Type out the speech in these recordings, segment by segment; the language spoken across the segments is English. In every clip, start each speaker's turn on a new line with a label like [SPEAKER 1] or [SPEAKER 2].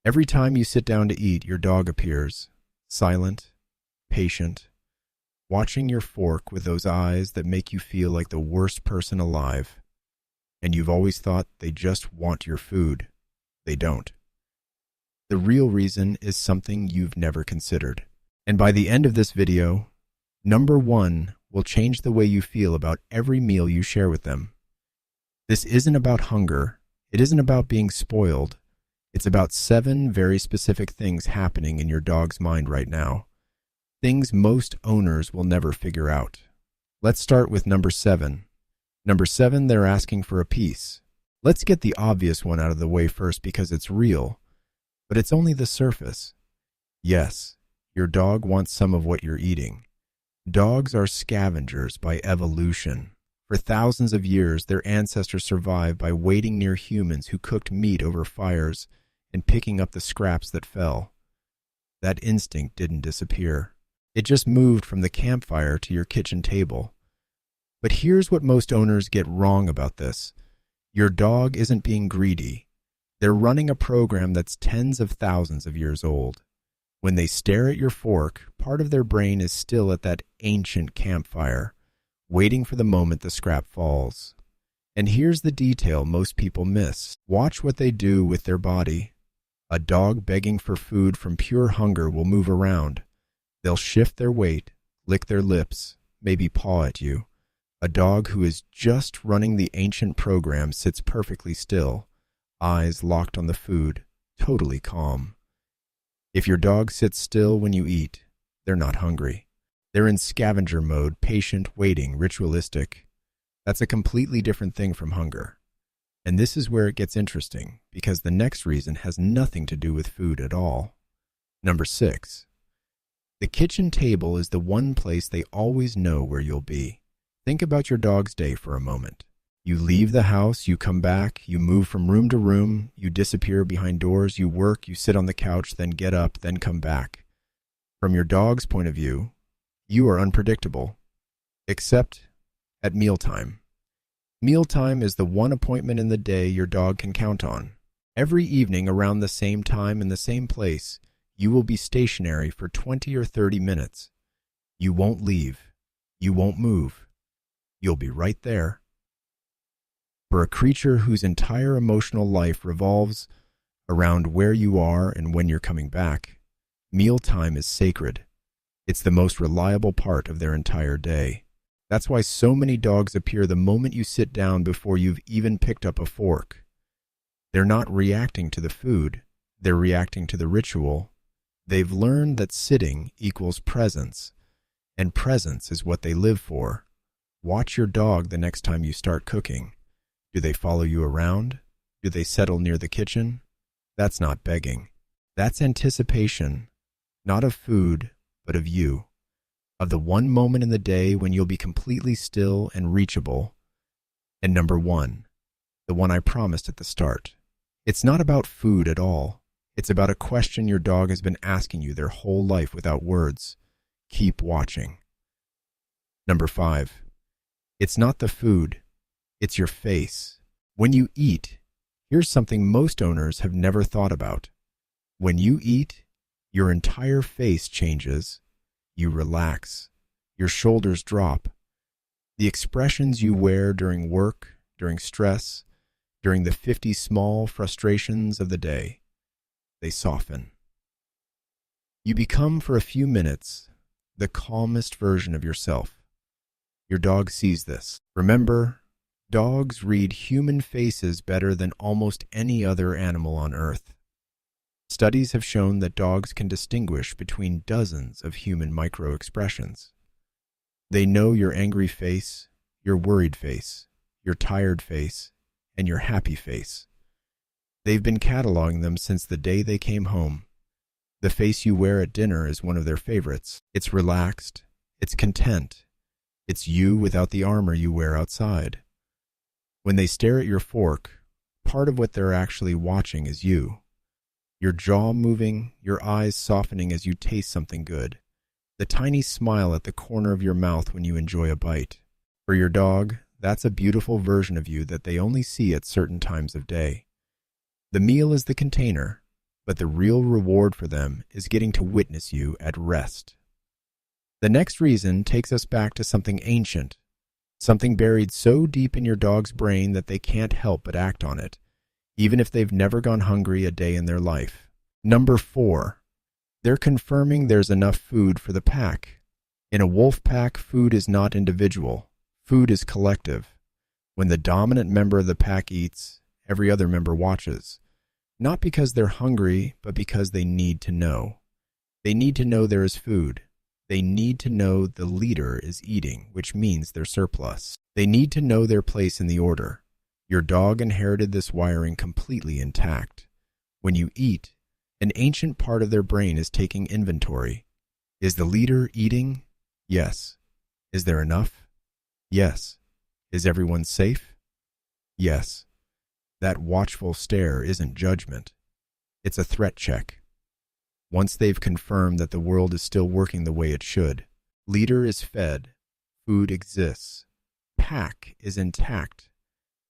[SPEAKER 1] Every time you sit down to eat, your dog appears, silent, patient, watching your fork with those eyes that make you feel like the worst person alive. And you've always thought they just want your food. They don't. The real reason is something you've never considered. And by the end of this video, number 1 will change the way you feel about every meal you share with them. This isn't about hunger. It isn't about being spoiled. It's about 7 very specific things happening in your dog's mind right now. Things most owners will never figure out. Let's start with number 7. Number 7, they're asking for a piece. Let's get the obvious one out of the way first because it's real, but it's only the surface. Yes, your dog wants some of what you're eating. Dogs are scavengers by evolution. For thousands of years, their ancestors survived by waiting near humans who cooked meat over fires and picking up the scraps that fell. That instinct didn't disappear. It just moved from the campfire to your kitchen table. But here's what most owners get wrong about this. Your dog isn't being greedy. They're running a program that's tens of thousands of years old. When they stare at your fork, part of their brain is still at that ancient campfire, waiting for the moment the scrap falls. And here's the detail most people miss. Watch what they do with their body. A dog begging for food from pure hunger will move around. They'll shift their weight, lick their lips, maybe paw at you. A dog who is just running the ancient program sits perfectly still, eyes locked on the food, totally calm. If your dog sits still when you eat, they're not hungry. They're in scavenger mode, patient, waiting, ritualistic. That's a completely different thing from hunger. And this is where it gets interesting, because the next reason has nothing to do with food at all. Number 6. The kitchen table is the one place they always know where you'll be. Think about your dog's day for a moment. You leave the house, you come back, you move from room to room, you disappear behind doors, you work, you sit on the couch, then get up, then come back. From your dog's point of view, you are unpredictable, except at mealtime. Mealtime is the one appointment in the day your dog can count on. Every evening around the same time in the same place, you will be stationary for 20 or 30 minutes. You won't leave. You won't move. You'll be right there. For a creature whose entire emotional life revolves around where you are and when you're coming back, mealtime is sacred. It's the most reliable part of their entire day. That's why so many dogs appear the moment you sit down before you've even picked up a fork. They're not reacting to the food. They're reacting to the ritual. They've learned that sitting equals presence, and presence is what they live for. Watch your dog the next time you start cooking. Do they follow you around? Do they settle near the kitchen? That's not begging. That's anticipation, not of food, but of you. Of the one moment in the day when you'll be completely still and reachable. And number 1, the one I promised at the start. It's not about food at all. It's about a question your dog has been asking you their whole life without words. Keep watching. Number 5. It's not the food. It's your face. When you eat, here's something most owners have never thought about. When you eat, your entire face changes. You relax. Your shoulders drop. The expressions you wear during work, during stress, during the 50 small frustrations of the day, they soften. You become, for a few minutes, the calmest version of yourself. Your dog sees this. Remember, dogs read human faces better than almost any other animal on Earth. Studies have shown that dogs can distinguish between dozens of human micro-expressions. They know your angry face, your worried face, your tired face, and your happy face. They've been cataloging them since the day they came home. The face you wear at dinner is one of their favorites. It's relaxed, it's content, it's you without the armor you wear outside. When they stare at your fork, part of what they're actually watching is you. Your jaw moving, your eyes softening as you taste something good. The tiny smile at the corner of your mouth when you enjoy a bite. For your dog, that's a beautiful version of you that they only see at certain times of day. The meal is the container. but the real reward for them is getting to witness you at rest. The next reason takes us back to something ancient, something buried so deep in your dog's brain that they can't help but act on it, even if they've never gone hungry a day in their life. Number 4, they're confirming there's enough food for the pack. In a wolf pack, food is not individual. Food is collective. When the dominant member of the pack eats, every other member watches. Not because they're hungry, but because they need to know. They need to know there is food. They need to know the leader is eating, which means they're surplus. They need to know their place in the order. Your dog inherited this wiring completely intact. When you eat, an ancient part of their brain is taking inventory. Is the leader eating? Yes. Is there enough? Yes. Is everyone safe? Yes. That watchful stare isn't judgment. It's a threat check. Once they've confirmed that the world is still working the way it should, leader is fed, food exists, pack is intact,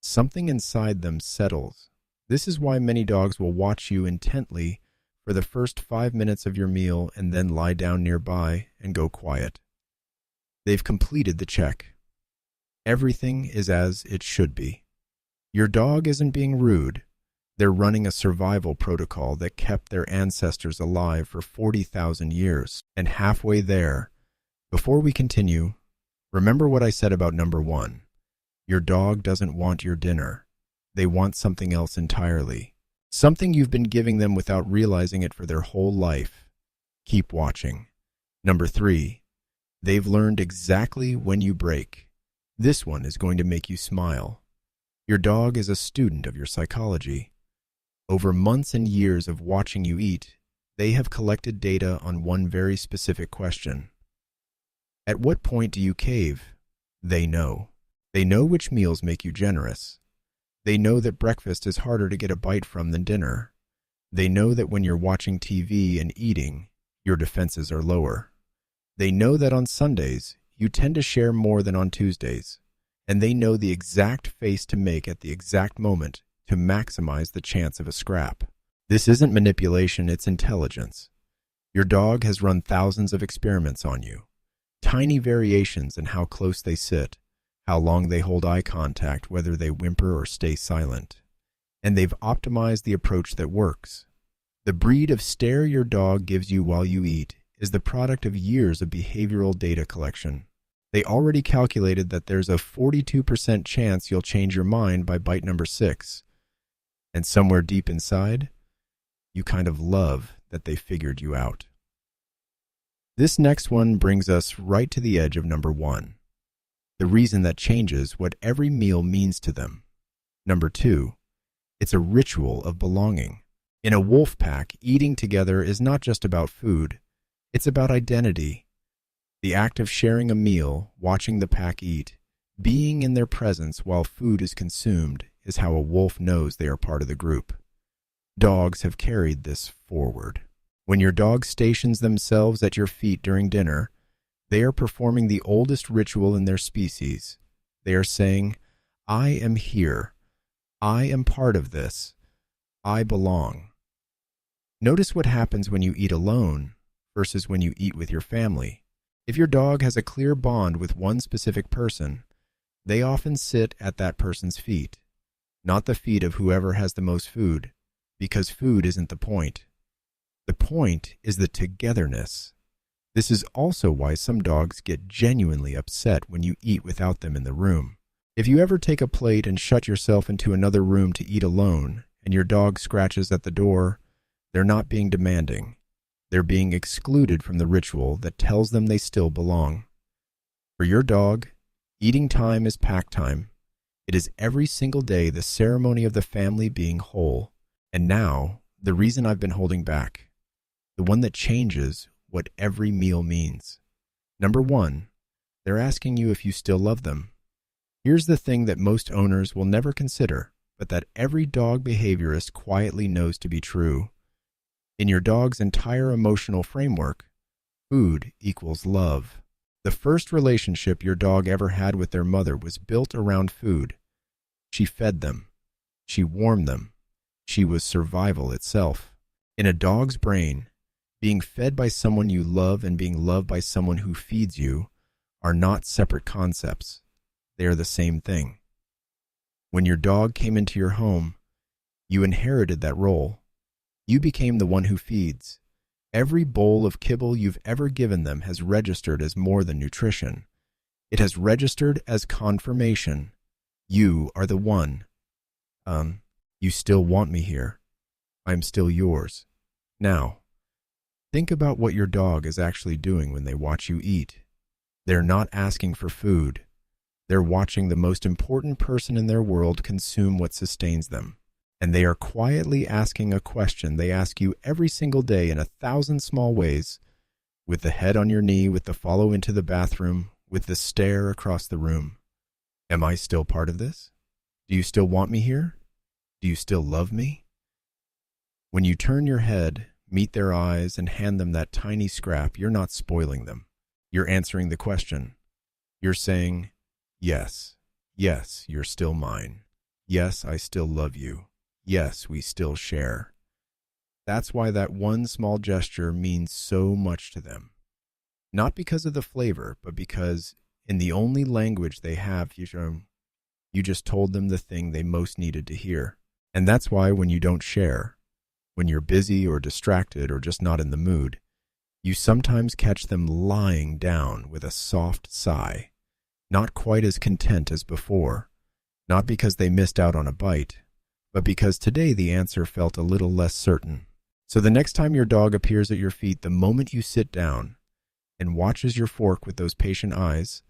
[SPEAKER 1] something inside them settles. This is why many dogs will watch you intently for the first 5 minutes of your meal and then lie down nearby and go quiet. They've completed the check. Everything is as it should be. Your dog isn't being rude. They're running a survival protocol that kept their ancestors alive for 40,000 years. And halfway there, before we continue, remember what I said about number 1. Your dog doesn't want your dinner. They want something else entirely. Something you've been giving them without realizing it for their whole life. Keep watching. Number 3. They've learned exactly when you break. This one is going to make you smile. Your dog is a student of your psychology. Over months and years of watching you eat, they have collected data on one very specific question. At what point do you cave? They know. They know which meals make you generous. They know that breakfast is harder to get a bite from than dinner. They know that when you're watching TV and eating, your defenses are lower. They know that on Sundays, you tend to share more than on Tuesdays. And they know the exact face to make at the exact moment to maximize the chance of a scrap. This isn't manipulation, it's intelligence. Your dog has run thousands of experiments on you. Tiny variations in how close they sit, how long they hold eye contact, whether they whimper or stay silent. And they've optimized the approach that works. The breed of stare your dog gives you while you eat is the product of years of behavioral data collection. They already calculated that there's a 42% chance you'll change your mind by bite number 6. And somewhere deep inside, you kind of love that they figured you out. This next one brings us right to the edge of number 1. The reason that changes what every meal means to them. Number 2, it's a ritual of belonging. In a wolf pack, eating together is not just about food, it's about identity. The act of sharing a meal, watching the pack eat, being in their presence while food is consumed is how a wolf knows they are part of the group. Dogs have carried this forward. When your dog stations themselves at your feet during dinner, they are performing the oldest ritual in their species. They are saying, I am here. I am part of this. I belong. Notice what happens when you eat alone versus when you eat with your family. If your dog has a clear bond with one specific person, they often sit at that person's feet, not the feet of whoever has the most food, because food isn't the point. The point is the togetherness. This is also why some dogs get genuinely upset when you eat without them in the room. If you ever take a plate and shut yourself into another room to eat alone, and your dog scratches at the door, they're not being demanding. They're being excluded from the ritual that tells them they still belong. For your dog, eating time is pack time. It is every single day the ceremony of the family being whole. And now, the reason I've been holding back. The one that changes what every meal means. Number 1, they're asking you if you still love them. Here's the thing that most owners will never consider, but that every dog behaviorist quietly knows to be true. In your dog's entire emotional framework, food equals love. The first relationship your dog ever had with their mother was built around food. She fed them. She warmed them. She was survival itself. In a dog's brain, being fed by someone you love and being loved by someone who feeds you are not separate concepts. They are the same thing. When your dog came into your home, you inherited that role. You became the one who feeds. Every bowl of kibble you've ever given them has registered as more than nutrition. It has registered as confirmation. You are the one. You still want me here. I'm still yours. Now, think about what your dog is actually doing when they watch you eat. They're not asking for food. They're watching the most important person in their world consume what sustains them. And they are quietly asking a question they ask you every single day in 1,000 small ways, with the head on your knee, with the follow into the bathroom, with the stare across the room. Am I still part of this? Do you still want me here? Do you still love me? When you turn your head, meet their eyes, and hand them that tiny scrap, you're not spoiling them. You're answering the question. You're saying, yes, yes, you're still mine. Yes, I still love you. Yes, we still share. That's why that one small gesture means so much to them. Not because of the flavor, but because in the only language they have, you just told them the thing they most needed to hear. And that's why when you don't share, when you're busy or distracted or just not in the mood, you sometimes catch them lying down with a soft sigh, not quite as content as before, not because they missed out on a bite, but because today the answer felt a little less certain. So the next time your dog appears at your feet, the moment you sit down and watches your fork with those patient eyes,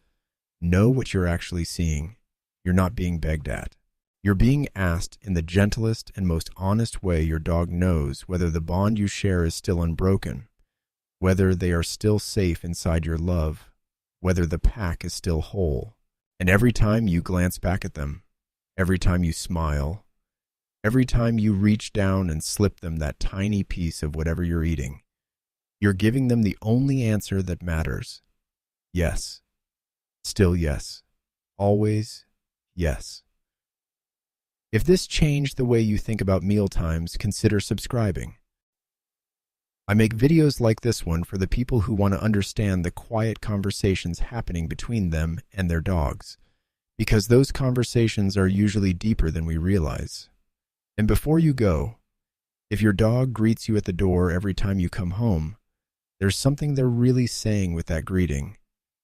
[SPEAKER 1] know what you're actually seeing. You're not being begged at. You're being asked in the gentlest and most honest way your dog knows whether the bond you share is still unbroken, whether they are still safe inside your love, whether the pack is still whole. And every time you glance back at them, every time you smile, every time you reach down and slip them that tiny piece of whatever you're eating, you're giving them the only answer that matters. Yes. Still yes. Always yes. If this changed the way you think about meal times, consider subscribing. I make videos like this one for the people who want to understand the quiet conversations happening between them and their dogs, because those conversations are usually deeper than we realize. And before you go, if your dog greets you at the door every time you come home, there's something they're really saying with that greeting,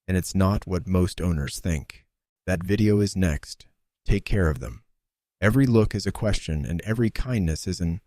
[SPEAKER 1] and it's not what most owners think. That video is next. Take care of them. Every look is a question, and every kindness is an